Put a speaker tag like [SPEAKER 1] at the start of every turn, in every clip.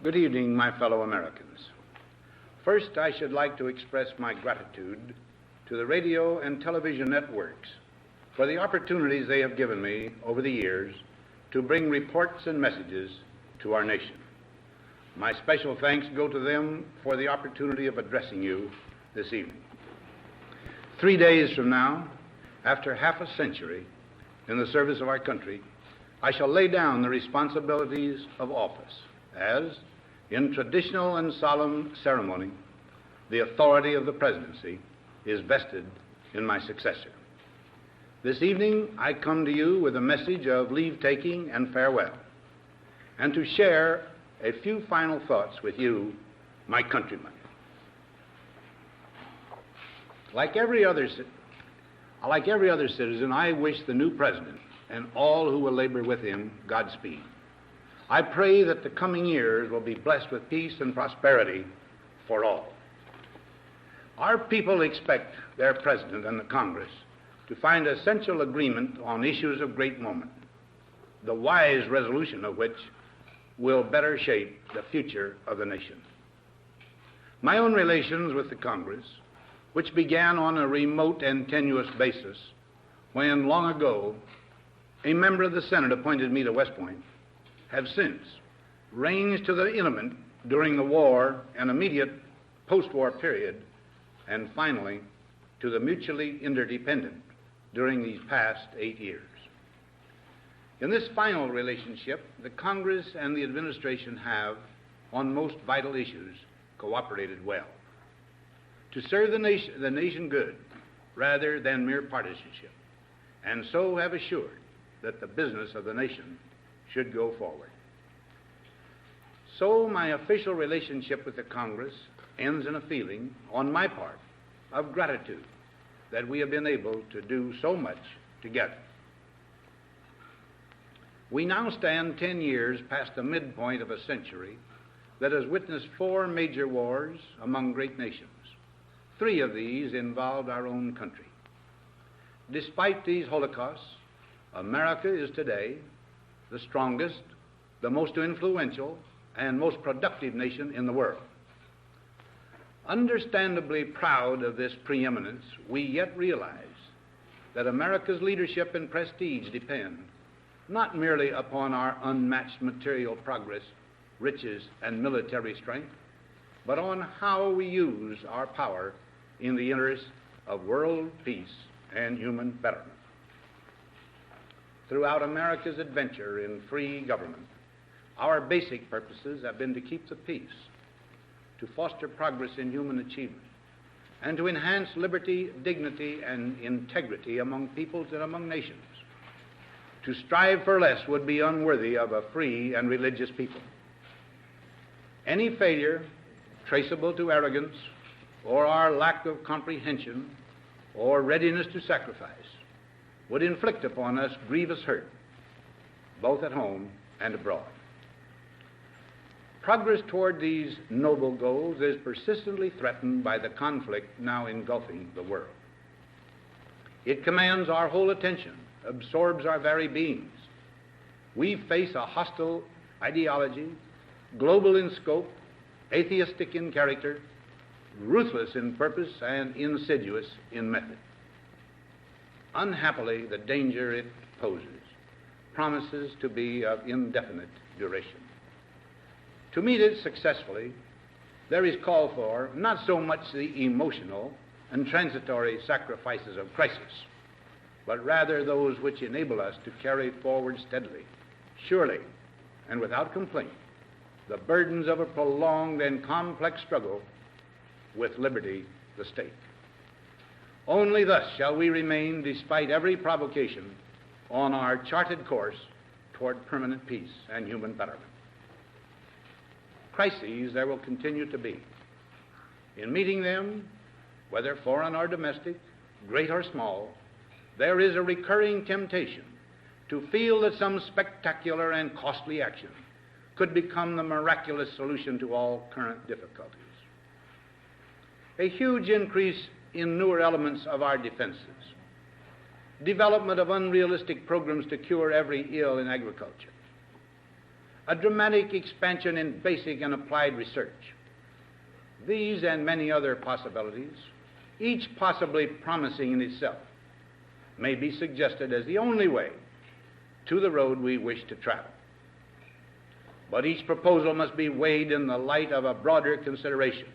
[SPEAKER 1] Good evening, my fellow Americans. First, I should like to express my gratitude to the radio and television networks for the opportunities they have given me over the years to bring reports and messages to our nation. My special thanks go to them for the opportunity of addressing you this evening. 3 days from now, after half a century in the service of our country, I shall lay down the responsibilities of office as, in traditional and solemn ceremony, the authority of the presidency is vested in my successor. This evening, I come to you with a message of leave-taking and farewell, and to share a few final thoughts with you, my countrymen. Like every other citizen, I wish the new president and all who will labor with him Godspeed. I pray that the coming years will be blessed with peace and prosperity for all. Our people expect their president and the Congress to find essential agreement on issues of great moment, the wise resolution of which will better shape the future of the nation. My own relations with the Congress, which began on a remote and tenuous basis when, long ago, a member of the Senate appointed me to West Point, have since ranged to the intimate during the war and immediate post-war period, and finally to the mutually interdependent during these past 8 years. In this final relationship, the Congress and the administration have, on most vital issues, cooperated well to serve the nation good rather than mere partisanship, and so have assured that the business of the nation should go forward. So my official relationship with the Congress ends in a feeling, on my part, of gratitude that we have been able to do so much together. We now stand 10 years past the midpoint of a century that has witnessed 4 major wars among great nations. 3 of these involved our own country. Despite these holocausts, America is today the strongest, the most influential, and most productive nation in the world. Understandably proud of this preeminence, we yet realize that America's leadership and prestige depend not merely upon our unmatched material progress, riches, and military strength, but on how we use our power in the interest of world peace and human betterment. Throughout America's adventure in free government, our basic purposes have been to keep the peace, to foster progress in human achievement, and to enhance liberty, dignity, and integrity among peoples and among nations. To strive for less would be unworthy of a free and religious people. Any failure traceable to arrogance or our lack of comprehension or readiness to sacrifice would inflict upon us grievous hurt, both at home and abroad. Progress toward these noble goals is persistently threatened by the conflict now engulfing the world. It commands our whole attention, absorbs our very beings. We face a hostile ideology, global in scope, atheistic in character, ruthless in purpose, and insidious in method. Unhappily, the danger it poses promises to be of indefinite duration. To meet it successfully, there is call for not so much the emotional and transitory sacrifices of crisis, but rather those which enable us to carry forward steadily, surely, and without complaint, the burdens of a prolonged and complex struggle with liberty, the state. Only thus shall we remain, despite every provocation, on our charted course toward permanent peace and human betterment. Crises there will continue to be. In meeting them, whether foreign or domestic, great or small, there is a recurring temptation to feel that some spectacular and costly action could become the miraculous solution to all current difficulties. A huge increase in newer elements of our defenses, development of unrealistic programs to cure every ill in agriculture, a dramatic expansion in basic and applied research. These and many other possibilities, each possibly promising in itself, may be suggested as the only way to the road we wish to travel. But each proposal must be weighed in the light of a broader consideration,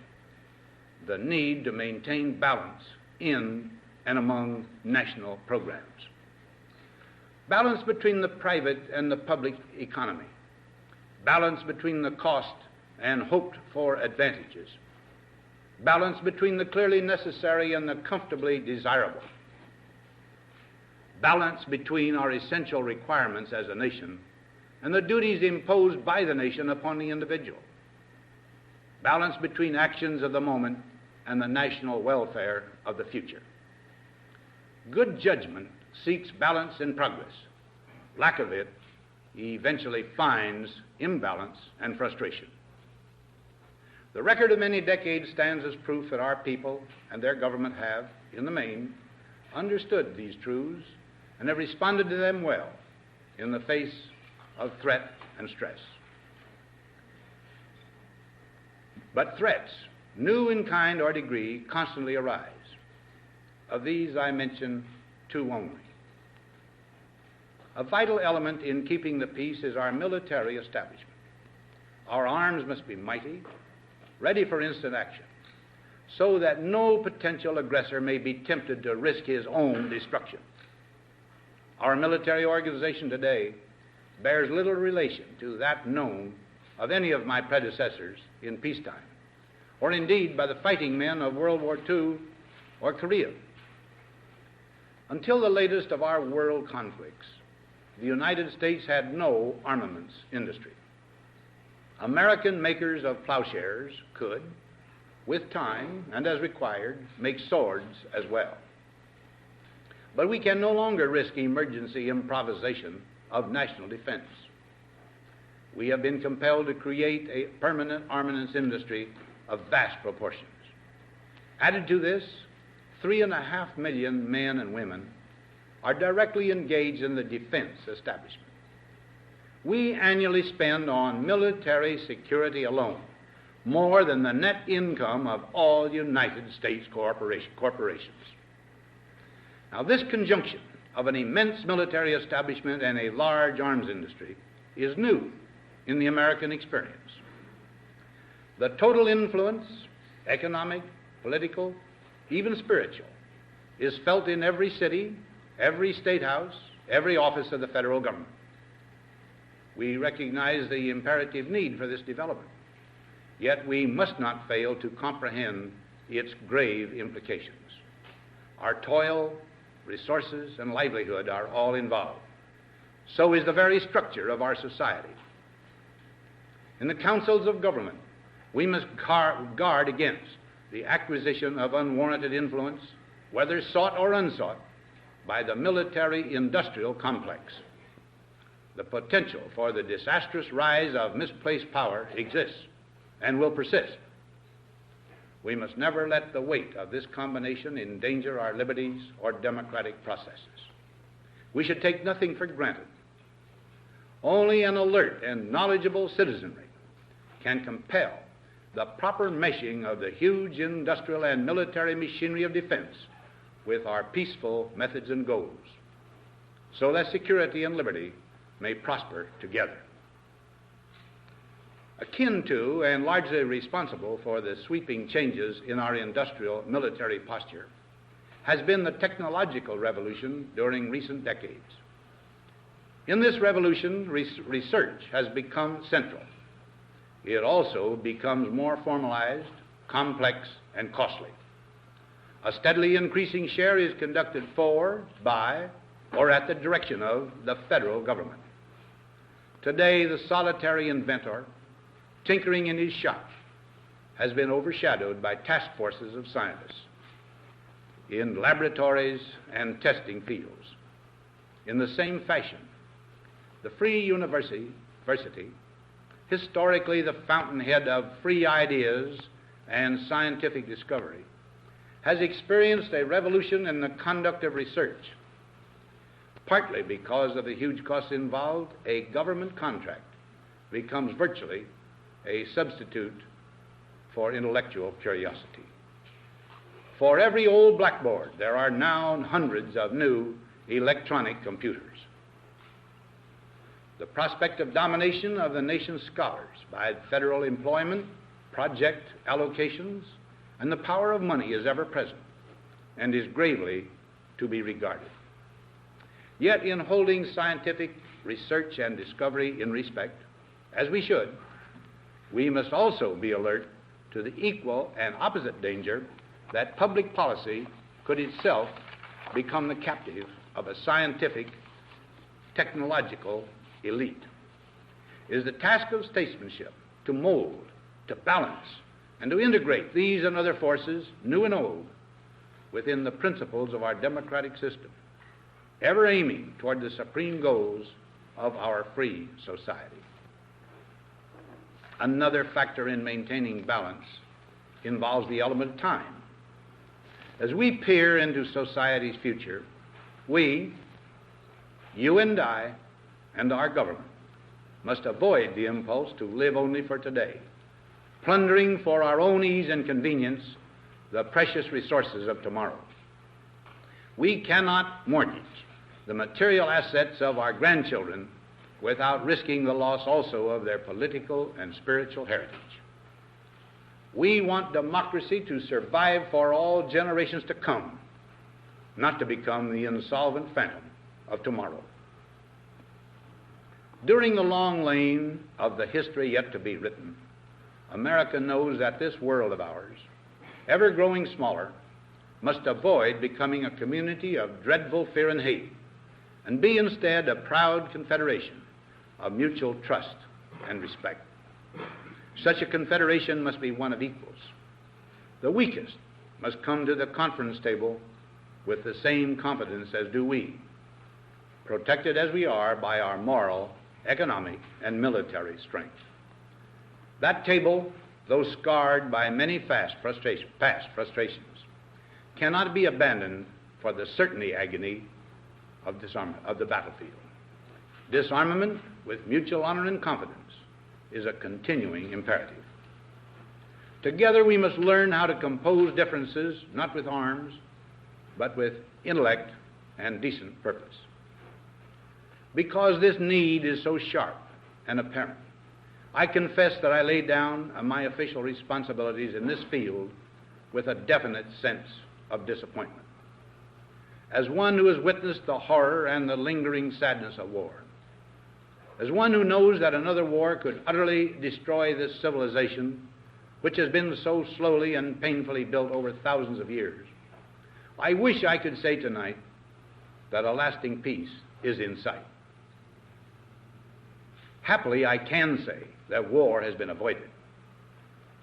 [SPEAKER 1] the need to maintain balance in and among national programs. Balance between the private and the public economy. Balance between the cost and hoped-for advantages. Balance between the clearly necessary and the comfortably desirable. Balance between our essential requirements as a nation and the duties imposed by the nation upon the individual. Balance between actions of the moment and the national welfare of the future. Good judgment seeks balance in progress. Lack of it eventually finds imbalance and frustration. The record of many decades stands as proof that our people and their government have, in the main, understood these truths and have responded to them well in the face of threat and stress. But threats, new in kind or degree, constantly arise. Of these I mention two only. A vital element in keeping the peace is our military establishment. Our arms must be mighty, ready for instant action, so that no potential aggressor may be tempted to risk his own destruction. Our military organization today bears little relation to that known of any of my predecessors in peacetime, or indeed by the fighting men of World War II or Korea. Until the latest of our world conflicts, the United States had no armaments industry. American makers of plowshares could, with time and as required, make swords as well. But we can no longer risk emergency improvisation of national defense. We have been compelled to create a permanent armaments industry of vast proportions. Added to this, 3.5 million men and women are directly engaged in the defense establishment. We annually spend on military security alone more than the net income of all United States corporations. Now, this conjunction of an immense military establishment and a large arms industry is new in the American experience. The total influence, economic, political, even spiritual, is felt in every city, every state house, every office of the federal government. We recognize the imperative need for this development, yet we must not fail to comprehend its grave implications. Our toil, resources, and livelihood are all involved. So is the very structure of our society. In the councils of government, we must guard against the acquisition of unwarranted influence, whether sought or unsought, by the military-industrial complex. The potential for the disastrous rise of misplaced power exists and will persist. We must never let the weight of this combination endanger our liberties or democratic processes. We should take nothing for granted. Only an alert and knowledgeable citizenry can compel the proper meshing of the huge industrial and military machinery of defense with our peaceful methods and goals, so that security and liberty may prosper together. Akin to and largely responsible for the sweeping changes in our industrial military posture has been the technological revolution during recent decades. In this revolution, research has become central. It also becomes more formalized, complex, and costly. A steadily increasing share is conducted for, by, or at the direction of the federal government. Today, the solitary inventor, tinkering in his shop, has been overshadowed by task forces of scientists in laboratories and testing fields. In the same fashion, the free university, historically the fountainhead of free ideas and scientific discovery, has experienced a revolution in the conduct of research. Partly because of the huge costs involved, a government contract becomes virtually a substitute for intellectual curiosity. For every old blackboard, there are now hundreds of new electronic computers. The prospect of domination of the nation's scholars by federal employment, project allocations, and the power of money is ever present and is gravely to be regarded. Yet in holding scientific research and discovery in respect, as we should, we must also be alert to the equal and opposite danger that public policy could itself become the captive of a scientific, technological elite. It is the task of statesmanship to mold, to balance, and to integrate these and other forces, new and old, within the principles of our democratic system, ever aiming toward the supreme goals of our free society. Another factor in maintaining balance involves the element of time. As we peer into society's future, we, you and I, and our government must avoid the impulse to live only for today, plundering for our own ease and convenience the precious resources of tomorrow. We cannot mortgage the material assets of our grandchildren without risking the loss also of their political and spiritual heritage. We want democracy to survive for all generations to come, not to become the insolvent phantom of tomorrow. During the long lane of the history yet to be written, America knows that this world of ours, ever growing smaller, must avoid becoming a community of dreadful fear and hate, and be instead a proud confederation of mutual trust and respect. Such a confederation must be one of equals. The weakest must come to the conference table with the same confidence as do we, protected as we are by our moral, economic, and military strength. That table, though scarred by many past frustrations, cannot be abandoned for the certainty agony of the battlefield. Disarmament with mutual honor and confidence is a continuing imperative. Together we must learn how to compose differences, not with arms, but with intellect and decent purpose. Because this need is so sharp and apparent, I confess that I lay down my official responsibilities in this field with a definite sense of disappointment. As one who has witnessed the horror and the lingering sadness of war, as one who knows that another war could utterly destroy this civilization which has been so slowly and painfully built over thousands of years, I wish I could say tonight that a lasting peace is in sight. Happily, I can say that war has been avoided.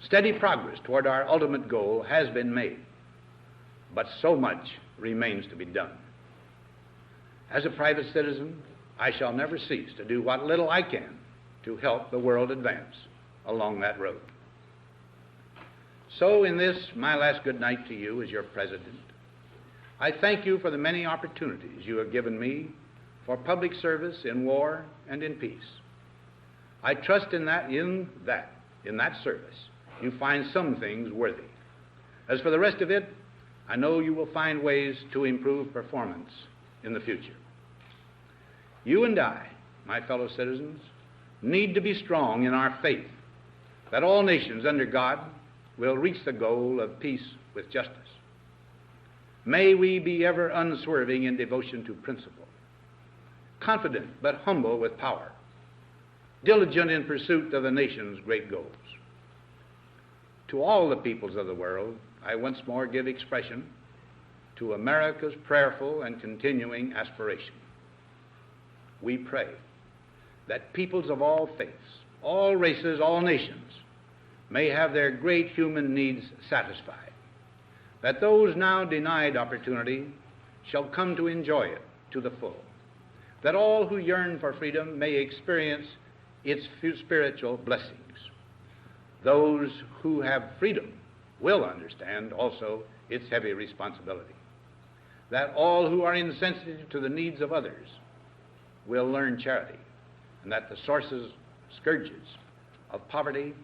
[SPEAKER 1] Steady progress toward our ultimate goal has been made, but so much remains to be done. As a private citizen, I shall never cease to do what little I can to help the world advance along that road. So in this, my last good night to you as your president, I thank you for the many opportunities you have given me for public service in war and in peace. I trust in that service, you find some things worthy. As for the rest of it, I know you will find ways to improve performance in the future. You and I, my fellow citizens, need to be strong in our faith that all nations under God will reach the goal of peace with justice. May we be ever unswerving in devotion to principle, confident but humble with power, diligent in pursuit of the nation's great goals. To all the peoples of the world, I once more give expression to America's prayerful and continuing aspiration. We pray that peoples of all faiths, all races, all nations may have their great human needs satisfied, that those now denied opportunity shall come to enjoy it to the full, that all who yearn for freedom may experience its spiritual blessings. Those who have freedom will understand also its heavy responsibility, that all who are insensitive to the needs of others will learn charity, and that the sources scourges of poverty